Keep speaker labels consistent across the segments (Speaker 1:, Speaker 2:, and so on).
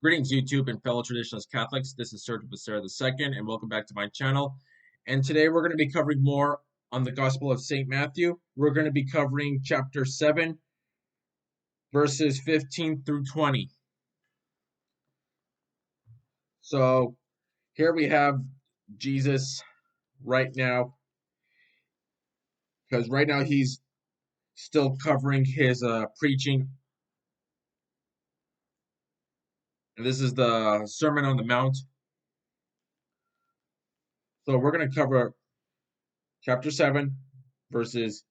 Speaker 1: Greetings, YouTube and fellow traditionalist Catholics. This is Sergeant Becerra II, and welcome back to my channel. And today we're going to be covering more on the Gospel of St. Matthew. We're going to be covering chapter 7, verses 15 through 20. So here we have Jesus right now, because right now he's still covering his preaching. And this is the Sermon on the Mount. So we're going to cover chapter 7, verses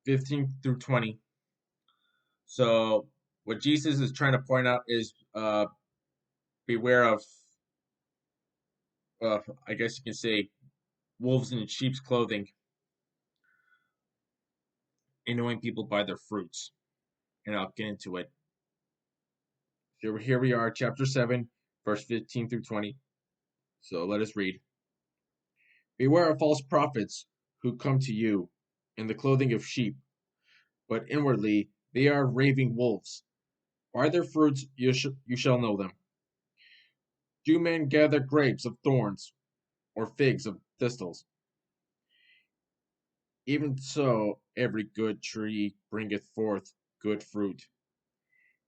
Speaker 1: 15 through 20. So what Jesus is trying to point out is beware of, I guess you can say, wolves in sheep's clothing, and knowing people by their fruits. And I'll get into it. Here we are, chapter 7, verse 15 through 20. So let us read. Beware of false prophets who come to you in the clothing of sheep, but inwardly they are raving wolves. By their fruits you shall know them. Do men gather grapes of thorns or figs of thistles? Even so, every good tree bringeth forth good fruit,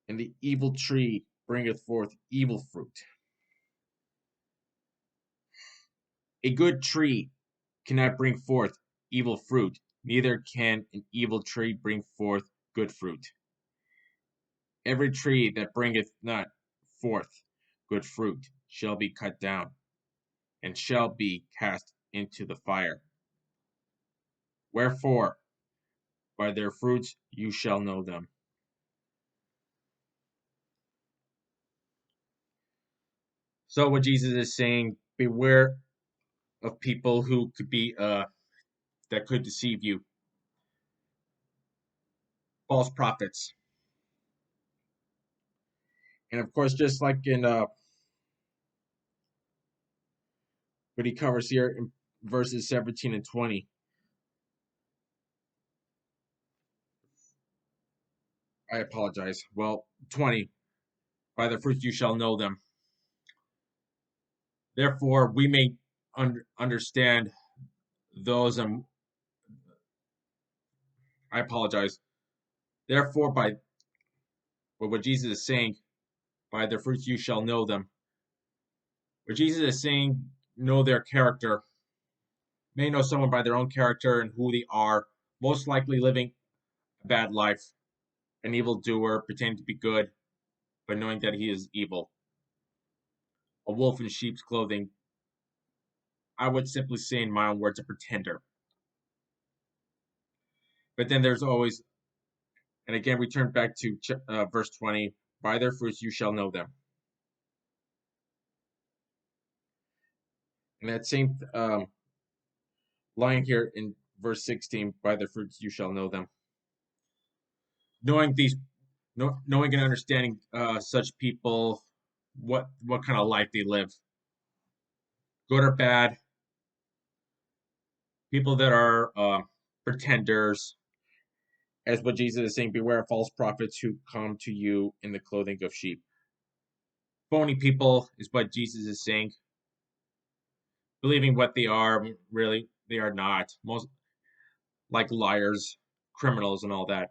Speaker 1: and the evil tree bringeth forth evil fruit. A good tree cannot bring forth evil fruit, neither can an evil tree bring forth good fruit. Every tree that bringeth not forth good fruit shall be cut down, and shall be cast into the fire. Wherefore, by their fruits you shall know them. So what Jesus is saying, beware of people who could be that could deceive you. False prophets. And of course, just like in what he covers here in verses 17 and 20. I apologize. Well, 20. By their fruits you shall know them. Therefore, we may understand those. I apologize. Therefore, by what Jesus is saying, by their fruits you shall know them. What Jesus is saying, know their character. May know someone by their own character and who they are, most likely living a bad life, an evildoer, pretending to be good, but knowing that he is evil. A wolf in sheep's clothing. I would simply say, in my own words, a pretender. But then there's always, and again, we turn back to verse 20, by their fruits you shall know them. And that same line here in verse 16, by their fruits you shall know them. Knowing and understanding such people, what kind of life they live, good or bad, people that are pretenders, as what Jesus is saying, beware of false prophets who come to you in the clothing of sheep. Phony people is what Jesus is saying. Believing what they are, really, they are not. Most like liars, criminals, and all that.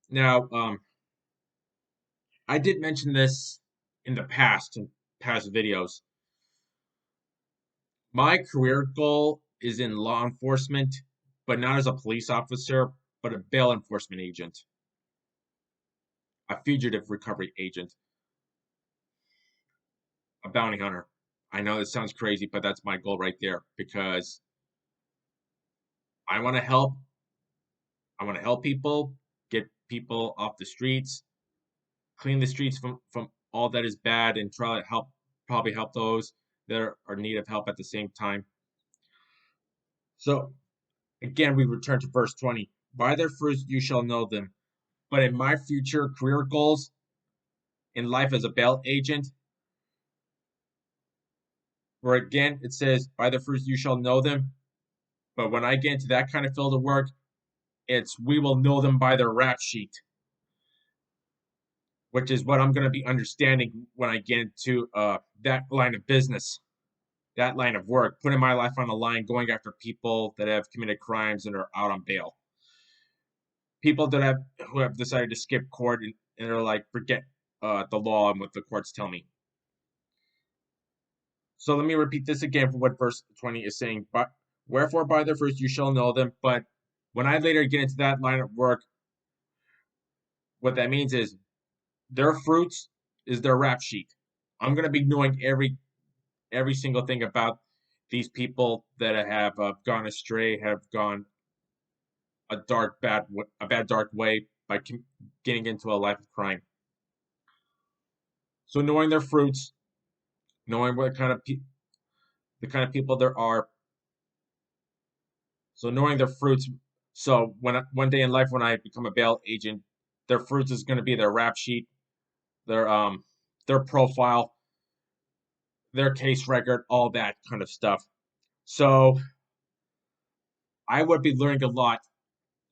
Speaker 1: Now, I did mention this in past videos. My career goal is in law enforcement, but not as a police officer, but a bail enforcement agent, a fugitive recovery agent, a bounty hunter. I know this sounds crazy, but that's my goal right there, because I want to help. I want to help people, get people off the streets, clean the streets from all that is bad, and try to probably help those that are in need of help at the same time. So again, we return to verse 20. By their fruits you shall know them. But in my future career goals in life as a bail agent, where again it says, by their fruits you shall know them. But when I get into that kind of field of work, it's we will know them by their rap sheet. which is what I'm going to be understanding when I get into that line of business, that line of work, putting my life on the line, going after people that have committed crimes and are out on bail. People that who have decided to skip court and are like, forget the law and what the courts tell me. So let me repeat this again for what verse 20 is saying. But wherefore by their fruits you shall know them. But when I later get into that line of work, what that means is their fruits is their rap sheet. I'm going to be knowing every single thing about these people that have gone astray, have gone a bad dark way by getting into a life of crime. So knowing their fruits, knowing what kind of the kind of people there are. So knowing their fruits. So one day in life when I become a bail agent, their fruits is going to be their rap sheet, their profile, their case record, all that kind of stuff. So I would be learning a lot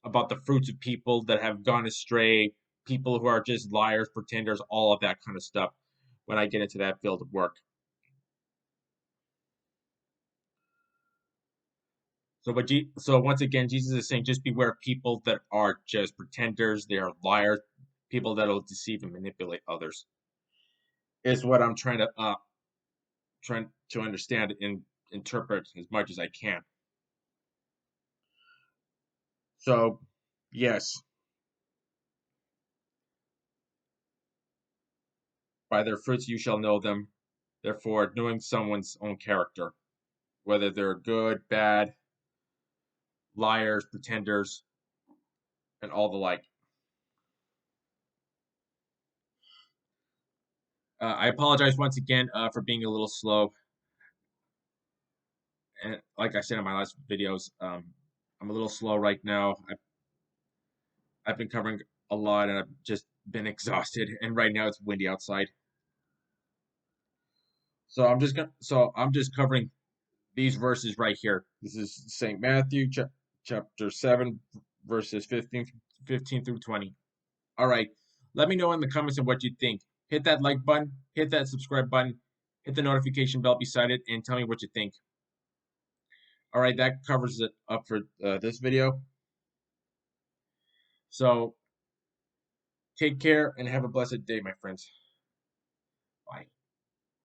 Speaker 1: about the fruits of people that have gone astray, people who are just liars, pretenders, all of that kind of stuff when I get into that field of work. So once again, Jesus is saying, just beware of people that are just pretenders. They are liars, people that will deceive and manipulate others. Is what I'm trying to understand and interpret as much as I can. So, yes, by their fruits you shall know them. Therefore, knowing someone's own character, whether they're good, bad, liars, pretenders, and all the like. I apologize once again for being a little slow. And like I said in my last videos, I'm a little slow right now. I've been covering a lot and I've just been exhausted. And right now it's windy outside. So I'm just covering these verses right here. This is St. Matthew chapter 7, verses 15 through 20. All right. Let me know in the comments of what you think. Hit that like button, hit that subscribe button, hit the notification bell beside it, and tell me what you think. All right, that covers it up for this video. So take care and have a blessed day, my friends. Bye.